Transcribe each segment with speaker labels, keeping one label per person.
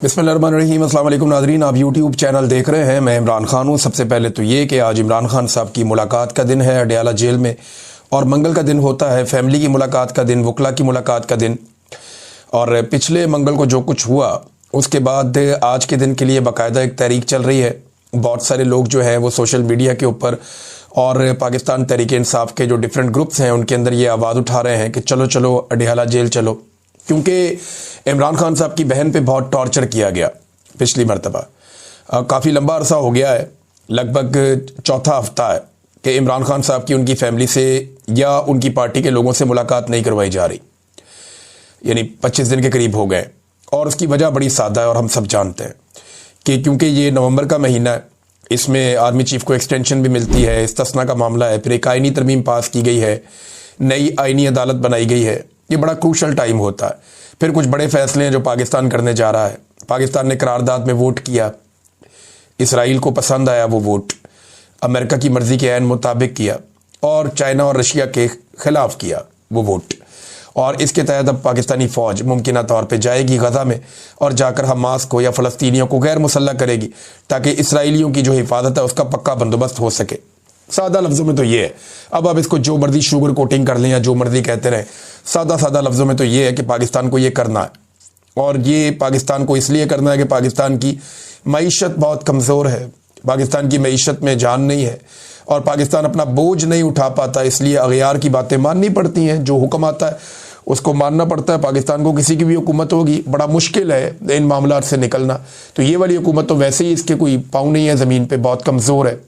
Speaker 1: बिस्मिल्लाहिर्रहमानिर्रहीम। अस्सलाम वालेकुम नाज़रीन, आप यूट्यूब चैनल देख रहे हैं। मैं इमरान खान हूँ। सबसे पहले तो ये कि आज इमरान खान साहब की मुलाकात का दिन है अडयाला जेल में, और मंगल का दिन होता है फैमिली की मुलाकात का दिन, वकला की मुलाकात का दिन। और पिछले मंगल को जो कुछ हुआ उसके बाद आज के दिन के लिए बाकायदा एक तहरीक चल रही है। बहुत सारे लोग जो है वो सोशल मीडिया के ऊपर और पाकिस्तान तहरीक इंसाफ के जो डिफरेंट ग्रुप्स हैं उनके अंदर ये आवाज़ उठा रहे हैं कि चलो चलो अडयाला जेल चलो, क्योंकि इमरान खान साहब की बहन पे बहुत टॉर्चर किया गया पिछली मरतबा। काफ़ी लंबा अरसा हो गया है, लगभग चौथा हफ्ता है कि इमरान खान साहब की उनकी फैमिली से या उनकी पार्टी के लोगों से मुलाकात नहीं करवाई जा रही, यानी 25 दिन के करीब हो गए। और उसकी वजह बड़ी सादा है और हम सब जानते हैं कि क्योंकि ये नवंबर का महीना है, इसमें आर्मी चीफ को एक्सटेंशन भी मिलती है, इस्तिस्ना का मामला है, फिर एक आइनी तरमीम पास की गई है, नई आइनी अदालत बनाई गई है। ये बड़ा क्रूशल टाइम होता है। फिर कुछ बड़े फैसले हैं जो पाकिस्तान करने जा रहा है। पाकिस्तान ने करारदाद में वोट किया, इसराइल को पसंद आया वो वोट, अमेरिका की मर्ज़ी के ऐन मुताबिक किया, और चाइना और रशिया के ख़िलाफ़ किया वो वोट। और इसके तहत अब पाकिस्तानी फ़ौज मुमकिन तौर पे जाएगी गज़ा में और जाकर हमास को या फ़लस्तीनियों को गैर मुसल्लह करेगी, ताकि इसराइलियों की जो हिफाजत है उसका पक्का बंदोबस्त हो सके। सादा लफ्ज़ों में तो ये है। अब आप इसको जो मर्ज़ी शुगर कोटिंग कर लें या जो मर्ज़ी कहते रहें, सादा लफ्ज़ों में तो ये है कि पाकिस्तान को ये करना है। और ये पाकिस्तान को इसलिए करना है कि पाकिस्तान की मईशत बहुत कमज़ोर है, पाकिस्तान की मईशत में जान नहीं है, और पाकिस्तान अपना बोझ नहीं उठा पाता, इसलिए अगयार की बातें माननी पड़ती हैं। जो हुक्म आता है उसको मानना पड़ता है। पाकिस्तान को किसी की भी हुकूमत होगी, बड़ा मुश्किल है इन मामलों से निकलना। तो ये वाली हुकूमत तो वैसे ही इसके कोई पाँव नहीं है ज़मीन पर, बहुत कमज़ोर है।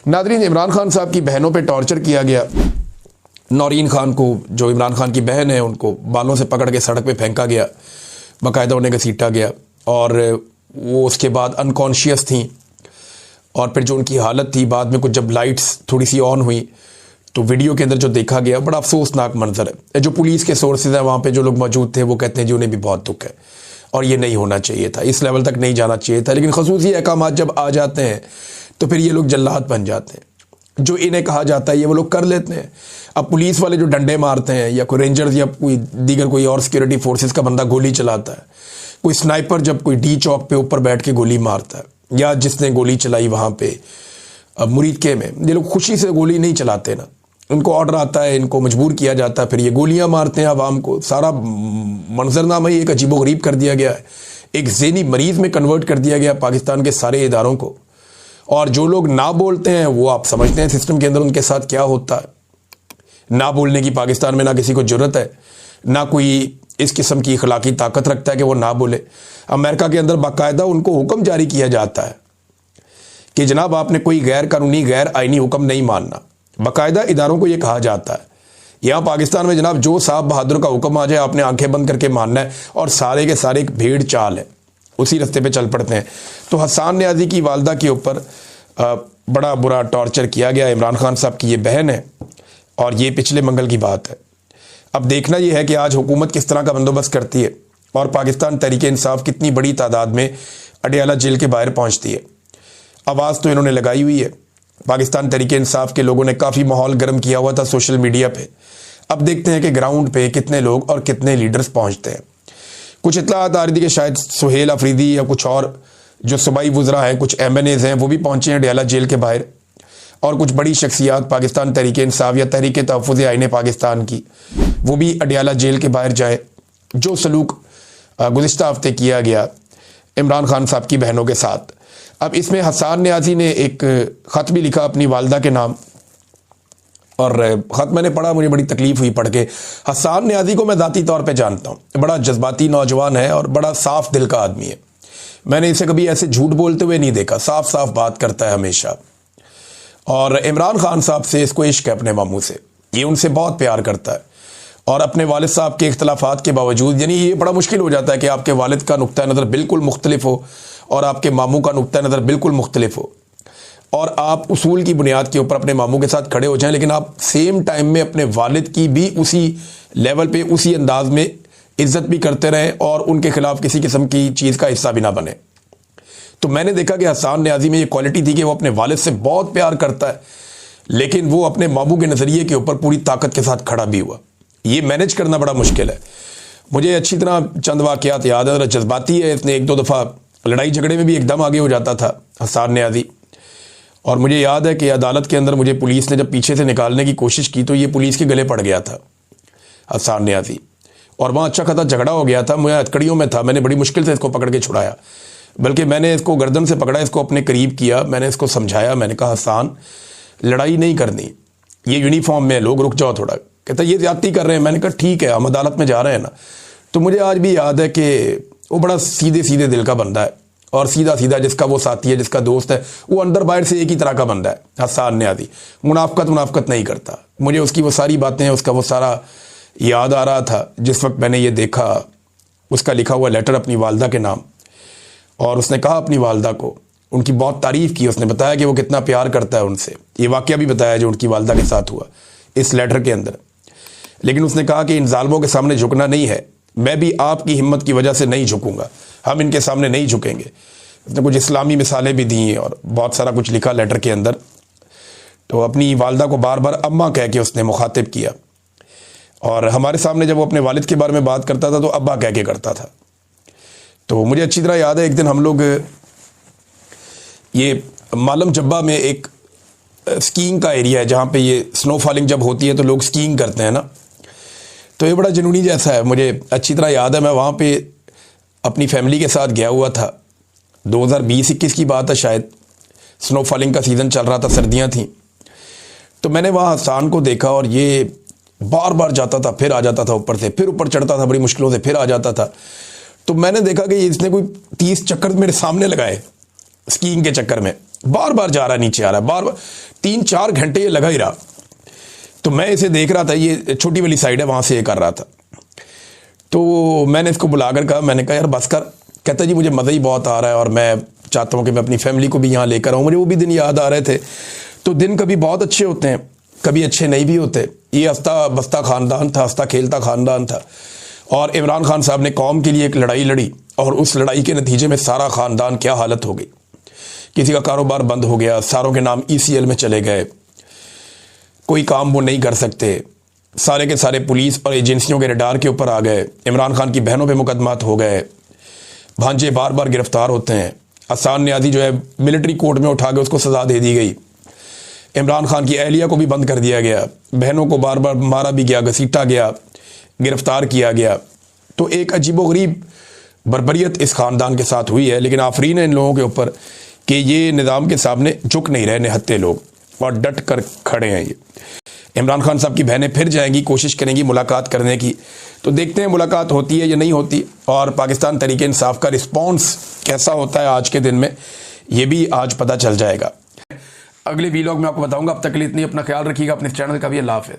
Speaker 1: नादरीन, इमरान खान साहब की बहनों पे टॉर्चर किया गया। नौरीन खान को, जो इमरान खान की बहन है, उनको बालों से पकड़ के सड़क पे फेंका गया, बाकायदा उन्हें घसीटा गया, और वो उसके बाद अनकॉन्शियस थी। और फिर जो उनकी हालत थी, बाद में कुछ जब लाइट्स थोड़ी सी ऑन हुई तो वीडियो के अंदर जो देखा गया बड़ा अफसोसनाक मंजर है। जो पुलिस के सोर्सेज हैं वहाँ पे जो लोग मौजूद थे वो कहते हैं जी उन्हें भी बहुत दुख है, और ये नहीं होना चाहिए था, इस लेवल तक नहीं जाना चाहिए था। लेकिन खसूसी अहकाम जब आ जाते हैं तो फिर ये लोग जल्लाद बन जाते हैं। जो इन्हें कहा जाता है ये वो लोग कर लेते हैं। अब पुलिस वाले जो डंडे मारते हैं, या कोई रेंजर्स या कोई दीगर कोई और सिक्योरिटी फोर्सेस का बंदा गोली चलाता है, कोई स्नाइपर जब कोई डी चौक पे ऊपर बैठ के गोली मारता है, या जिसने गोली चलाई वहाँ पे मुरीदके में, ये लोग खुशी से गोली नहीं चलाते ना, उनको ऑर्डर आता है, इनको मजबूर किया जाता है, फिर ये गोलियाँ मारते हैं आवाम को। सारा मंजरनामा ही एक अजीबोगरीब कर दिया गया है, एक ज़हनी मरीज़ में कन्वर्ट कर दिया गया पाकिस्तान के सारे इदारों को। और जो लोग ना बोलते हैं वो आप समझते हैं सिस्टम के अंदर उनके साथ क्या होता है। ना बोलने की पाकिस्तान में ना किसी को जरूरत है, ना कोई इस किस्म की अखलाकी ताकत रखता है कि वो ना बोले। अमेरिका के अंदर बाकायदा उनको हुक्म जारी किया जाता है कि जनाब आपने कोई गैर कानूनी गैर आइनी हुक्म नहीं मानना। बाकायदा इदारों को ये कहा जाता है। यहाँ पाकिस्तान में जनाब जो साहब बहादुर का हुक्म आ जाए आपने आंखें बंद करके मानना है, और सारे के सारे एक भेड़ चाल है, उसी रास्ते पे चल पड़ते हैं। तो हसन न्याजी की वालदा के ऊपर बड़ा बुरा टॉर्चर किया गया। इमरान खान साहब की ये बहन है, और ये पिछले मंगल की बात है। अब देखना ये है कि आज हुकूमत किस तरह का बंदोबस्त करती है, और पाकिस्तान तहरीक इंसाफ कितनी बड़ी तादाद में अडयाला जेल के बाहर पहुँचती है। आवाज़ तो इन्होंने लगाई हुई है। पाकिस्तान तहरीक इंसाफ के लोगों ने काफ़ी माहौल गर्म किया हुआ था सोशल मीडिया पे। अब देखते हैं कि ग्राउंड पे कितने लोग और कितने लीडर्स पहुँचते हैं। कुछ इतलात आ रही थी कि शायद सुहेल अफरीदी या कुछ और जो सूबाई वुज़रा हैं, कुछ MNAs हैं, वो भी पहुँचे हैं अडयाला जेल के बाहर, और कुछ बड़ी शख्सियात पाकिस्तान तहरीक इंसाफ या तहरीक तहफ़्फ़ुज़ आईन पाकिस्तान की, वो भी अडयाला जेल के बाहर जाए। जो सलूक गुज़िश्ता हफ्ते किया गया इमरान खान साहब की बहनों के साथ। अब इसमें हसन न्याजी ने एक ख़त भी लिखा अपनी वालदा के नाम, और ख़त मैंने पढ़ा, मुझे बड़ी तकलीफ़ हुई पढ़ के। हसन न्याजी को मैं ज़ाती तौर पे जानता हूँ, बड़ा जज्बाती नौजवान है और बड़ा साफ़ दिल का आदमी है। मैंने इसे कभी ऐसे झूठ बोलते हुए नहीं देखा, साफ साफ बात करता है हमेशा। और इमरान खान साहब से इसको इश्क है अपने मामू से, ये उनसे बहुत प्यार करता है। और अपने वालिद साहब के इख्तलाफात के बावजूद, यानी ये बड़ा मुश्किल हो जाता है कि आपके वालिद का नुक्ता नज़र बिल्कुल मुख्तलिफ हो और आपके मामू का नुक्ता नज़र बिल्कुल मुख्तलिफ हो, और आप उसूल की बुनियाद के ऊपर अपने मामू के साथ खड़े हो जाएं, लेकिन आप सेम टाइम में अपने वालिद की भी उसी लेवल पे उसी अंदाज में इज्जत भी करते रहें, और उनके खिलाफ किसी किस्म की चीज़ का हिस्सा भी ना बने। तो मैंने देखा कि हसन न्याजी में ये क्वालिटी थी कि वो अपने वालिद से बहुत प्यार करता है, लेकिन वो अपने मामू के नज़रिए के ऊपर पूरी ताकत के साथ खड़ा भी हुआ। ये मैनेज करना बड़ा मुश्किल है। मुझे अच्छी तरह चंद वाक़यात याद है, जज्बाती है, इसने एक दो दफ़ा लड़ाई झगड़े में भी एकदम आगे हो जाता था हसन न्याज़ी। और मुझे याद है कि अदालत के अंदर मुझे पुलिस ने जब पीछे से निकालने की कोशिश की तो ये पुलिस के गले पड़ गया था हसन न्याज़ी, और वहाँ अच्छा खासा झगड़ा हो गया था। मैं हथकड़ियों में था, मैंने बड़ी मुश्किल से इसको पकड़ के छुड़ाया, बल्कि मैंने इसको गर्दन से पकड़ा, इसको अपने करीब किया, मैंने इसको समझाया, मैंने कहा हसन लड़ाई नहीं करनी, ये यूनिफॉर्म में लोग, रुक जाओ थोड़ा। कहता ये ज़्यादती कर रहे हैं। मैंने कहा ठीक है, हम अदालत में जा रहे हैं ना। तो मुझे आज भी याद है कि वो बड़ा सीधे सीधे दिल का बंदा है, और सीधा सीधा जिसका वो साथी है, जिसका दोस्त है, वो अंदर बाहर से एक ही तरह का बंदा है हसन न्याज़ी। मुनाफकत नहीं करता। मुझे उसकी वो सारी बातें, उसका वो सारा याद आ रहा था जिस वक्त मैंने ये देखा, उसका लिखा हुआ लेटर अपनी वालदा के नाम। और उसने कहा अपनी वालदा को, उनकी बहुत तारीफ़ की, उसने बताया कि वो कितना प्यार करता है उनसे। ये वाक़या भी बताया जो उनकी वालदा के साथ हुआ इस लेटर के अंदर। लेकिन उसने कहा कि इन जालिमों के सामने झुकना नहीं है, मैं भी आपकी हिम्मत की वजह से नहीं झुकूंगा, हम इनके सामने नहीं झुकेंगे। उसने कुछ इस्लामी मिसालें भी दी और बहुत सारा कुछ लिखा लेटर के अंदर। तो अपनी वालदा को बार बार अम्मा कह के उसने मुखातिब किया, और हमारे सामने जब वो अपने वालिद के बारे में बात करता था तो अब्बा कह के करता था। तो मुझे अच्छी तरह याद है, एक दिन हम लोग ये मालम जब्बा में एक स्कीइंग का एरिया है जहाँ पे ये स्नो फॉलिंग जब होती है तो लोग स्कीइंग करते हैं ना, तो ये बड़ा जुनूनी जैसा है। मुझे अच्छी तरह याद है, मैं वहाँ पे अपनी फैमिली के साथ गया हुआ था, 2020-21 की बात है शायद, स्नो फॉलिंग का सीज़न चल रहा था, सर्दियाँ थीं। तो मैंने वहाँ हसन को देखा, और ये बार बार जाता था, फिर आ जाता था ऊपर से, फिर ऊपर चढ़ता था बड़ी मुश्किलों से, फिर आ जाता था। तो मैंने देखा कि इसने कोई 30 चक्कर मेरे सामने लगाए स्कीइंग के चक्कर में, बार बार जा रहा है, नीचे आ रहा है, बार बार 3-4 घंटे ये लगा ही रहा। तो मैं इसे देख रहा था, ये छोटी वाली साइड है, वहाँ से ये कर रहा था। तो मैंने इसको बुलाकर कहा, मैंने कहा यार बस कर। कहता जी मुझे मज़ा ही बहुत आ रहा है, और मैं चाहता हूँ कि मैं अपनी फैमिली को भी यहाँ लेकर आऊँ। मुझे वो भी दिन याद आ रहे थे। तो दिन कभी बहुत अच्छे होते हैं, कभी अच्छे नहीं भी होते। ये हंसता बसता ख़ानदान था, हंसता खेलता ख़ानदान था, और इमरान खान साहब ने कौम के लिए एक लड़ाई लड़ी, और उस लड़ाई के नतीजे में सारा ख़ानदान क्या हालत हो गई। किसी का कारोबार बंद हो गया, सारों के नाम ECL में चले गए, कोई काम वो नहीं कर सकते, सारे के सारे पुलिस और एजेंसियों के रडार के ऊपर आ गए। इमरान खान की बहनों पे मुकदमात हो गए, भांजे बार बार गिरफ्तार होते हैं। हसन न्याज़ी जो है मिलिट्री कोर्ट में उठा के उसको सज़ा दे दी गई। इमरान खान की अहलिया को भी बंद कर दिया गया, बहनों को बार बार मारा भी गया, घसीटा गया, गिरफ्तार किया गया। तो एक अजीबोगरीब बर्बरियत इस ख़ानदान के साथ हुई है। लेकिन आफरीन है इन लोगों के ऊपर कि ये निज़ाम के सामने झुक नहीं रहे, निहत्ते लोग, और डट कर खड़े हैं। ये इमरान खान साहब की बहनें फिर जाएंगी, कोशिश करेंगी मुलाकात करने की, तो देखते हैं मुलाकात होती है या नहीं होती, और पाकिस्तान तहरीक इंसाफ का रिस्पॉन्स कैसा होता है आज के दिन में, ये भी आज पता चल जाएगा। अगले वीलॉग में आपको बताऊंगा। अब तक के लिए इतनी, अपना ख्याल रखिएगा, अपने चैनल का भी। अल्लाह हाफ़िज़।